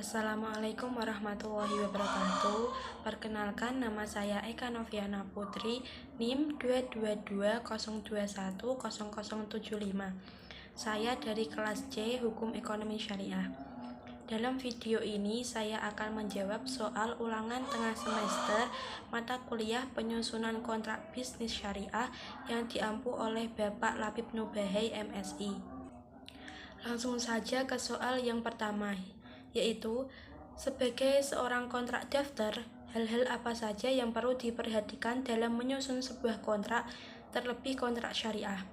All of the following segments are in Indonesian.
Assalamualaikum warahmatullahi wabarakatuh. Perkenalkan, nama saya Eka Noviana Putri, NIM 22202100075. Saya dari kelas C Hukum Ekonomi Syariah. Dalam video ini saya akan menjawab soal ulangan tengah semester mata kuliah penyusunan kontrak bisnis syariah yang diampu oleh Bapak Labib Nubahay MSI. Langsung saja ke soal yang pertama, yaitu sebagai seorang kontrak daftar, hal-hal apa saja yang perlu diperhatikan dalam menyusun sebuah kontrak, terlebih kontrak syariah.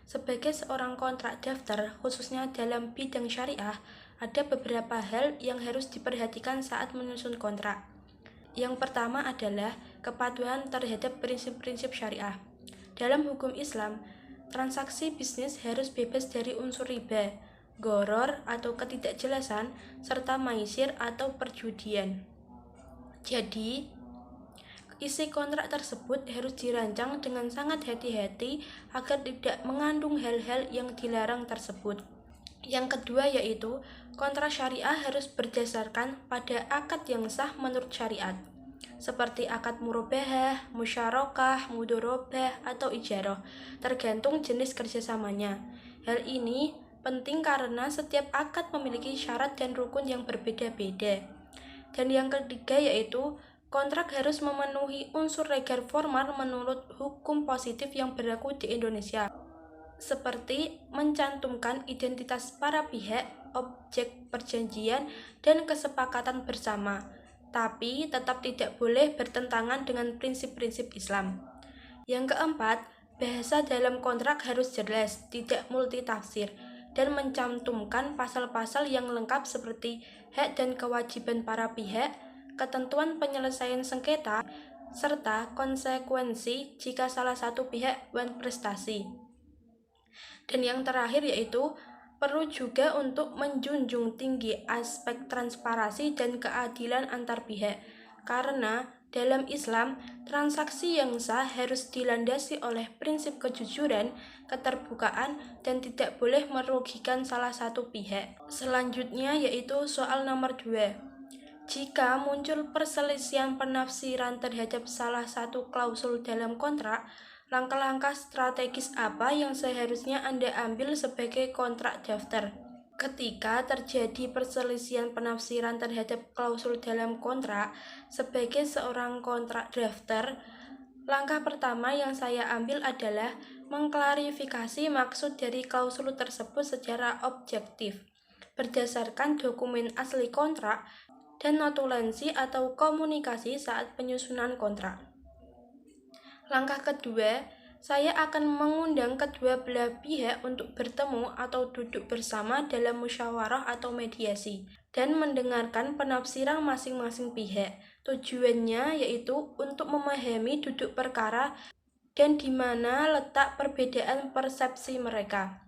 Sebagai seorang kontrak daftar, khususnya dalam bidang syariah, ada beberapa hal yang harus diperhatikan saat menyusun kontrak. Yang pertama adalah kepatuhan terhadap prinsip-prinsip syariah. Dalam hukum Islam, transaksi bisnis harus bebas dari unsur riba, gharar atau ketidakjelasan, serta maisir atau perjudian. Jadi, isi kontrak tersebut harus dirancang dengan sangat hati-hati agar tidak mengandung hal-hal yang dilarang tersebut. Yang kedua yaitu, kontrak syariah harus berdasarkan pada akad yang sah menurut syariat, seperti akad murabahah, musyarakah, mudharabah, atau ijarah, tergantung jenis kerjasamanya. Hal ini penting karena setiap akad memiliki syarat dan rukun yang berbeda-beda. Dan yang ketiga yaitu, kontrak harus memenuhi unsur legal formal menurut hukum positif yang berlaku di Indonesia, seperti mencantumkan identitas para pihak, objek perjanjian, dan kesepakatan bersama, tapi tetap tidak boleh bertentangan dengan prinsip-prinsip Islam. Yang keempat, bahasa dalam kontrak harus jelas, tidak multitafsir, dan mencantumkan pasal-pasal yang lengkap seperti hak dan kewajiban para pihak, ketentuan penyelesaian sengketa, serta konsekuensi jika salah satu pihak berprestasi. Dan yang terakhir yaitu, perlu juga untuk menjunjung tinggi aspek transparansi dan keadilan antar pihak, karena dalam Islam, transaksi yang sah harus dilandasi oleh prinsip kejujuran, keterbukaan, dan tidak boleh merugikan salah satu pihak. Selanjutnya yaitu soal nomor 2. Jika muncul perselisihan penafsiran terhadap salah satu klausul dalam kontrak, langkah-langkah strategis apa yang seharusnya Anda ambil sebagai kontrak daftar? Ketika terjadi perselisihan penafsiran terhadap klausul dalam kontrak, sebagai seorang kontrak daftar, langkah pertama yang saya ambil adalah mengklarifikasi maksud dari klausul tersebut secara objektif, berdasarkan dokumen asli kontrak dan notulensi atau komunikasi saat penyusunan kontrak. Langkah kedua, saya akan mengundang kedua belah pihak untuk bertemu atau duduk bersama dalam musyawarah atau mediasi dan mendengarkan penafsiran masing-masing pihak. Tujuannya yaitu untuk memahami duduk perkara dan di mana letak perbedaan persepsi mereka.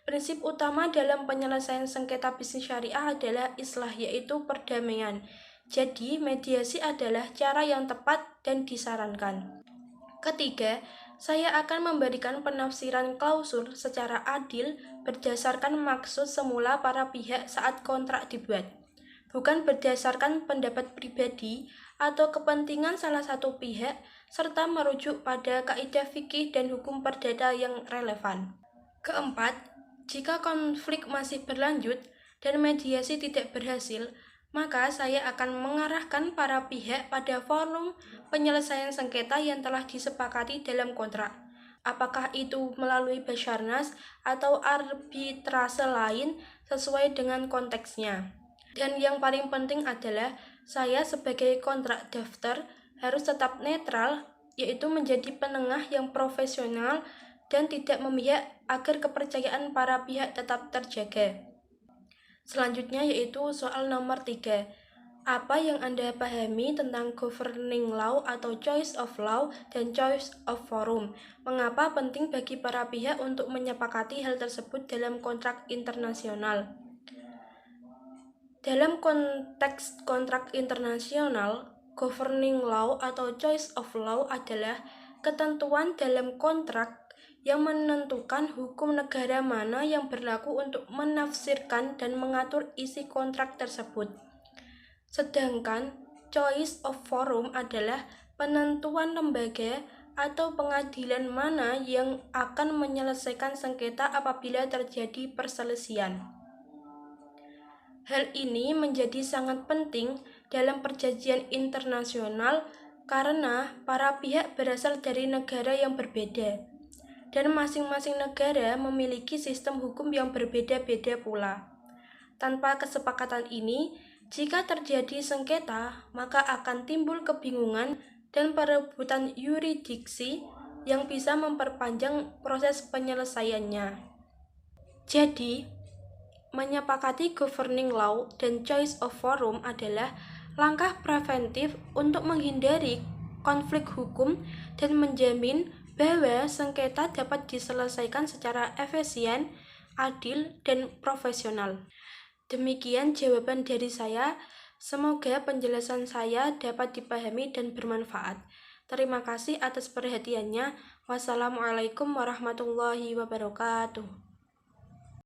Prinsip utama dalam penyelesaian sengketa bisnis syariah adalah islah, yaitu perdamaian. Jadi, mediasi adalah cara yang tepat dan disarankan. Ketiga, saya akan memberikan penafsiran klausul secara adil berdasarkan maksud semula para pihak saat kontrak dibuat, bukan berdasarkan pendapat pribadi atau kepentingan salah satu pihak, serta merujuk pada kaidah fikih dan hukum perdata yang relevan. Keempat, jika konflik masih berlanjut dan mediasi tidak berhasil, maka saya akan mengarahkan para pihak pada forum penyelesaian sengketa yang telah disepakati dalam kontrak. Apakah itu melalui Basarnas atau arbitrase lain sesuai dengan konteksnya. Dan yang paling penting adalah saya sebagai kontrak daftar harus tetap netral, yaitu menjadi penengah yang profesional dan tidak memihak agar kepercayaan para pihak tetap terjaga. Selanjutnya yaitu soal nomor 3. Apa yang Anda pahami tentang governing law atau choice of law dan choice of forum? Mengapa penting bagi para pihak untuk menyepakati hal tersebut dalam kontrak internasional? Dalam konteks kontrak internasional, governing law atau choice of law adalah ketentuan dalam kontrak yang menentukan hukum negara mana yang berlaku untuk menafsirkan dan mengatur isi kontrak tersebut. Sedangkan choice of forum adalah penentuan lembaga atau pengadilan mana yang akan menyelesaikan sengketa apabila terjadi perselisihan. Hal ini menjadi sangat penting dalam perjanjian internasional karena para pihak berasal dari negara yang berbeda, dan masing-masing negara memiliki sistem hukum yang berbeda-beda pula. Tanpa kesepakatan ini, jika terjadi sengketa, maka akan timbul kebingungan dan perebutan yurisdiksi yang bisa memperpanjang proses penyelesaiannya. Jadi, menyepakati governing law dan choice of forum adalah langkah preventif untuk menghindari konflik hukum dan menjamin bahwa sengketa dapat diselesaikan secara efisien, adil, dan profesional. Demikian jawaban dari saya. Semoga penjelasan saya dapat dipahami dan bermanfaat. Terima kasih atas perhatiannya. Wassalamualaikum warahmatullahi wabarakatuh.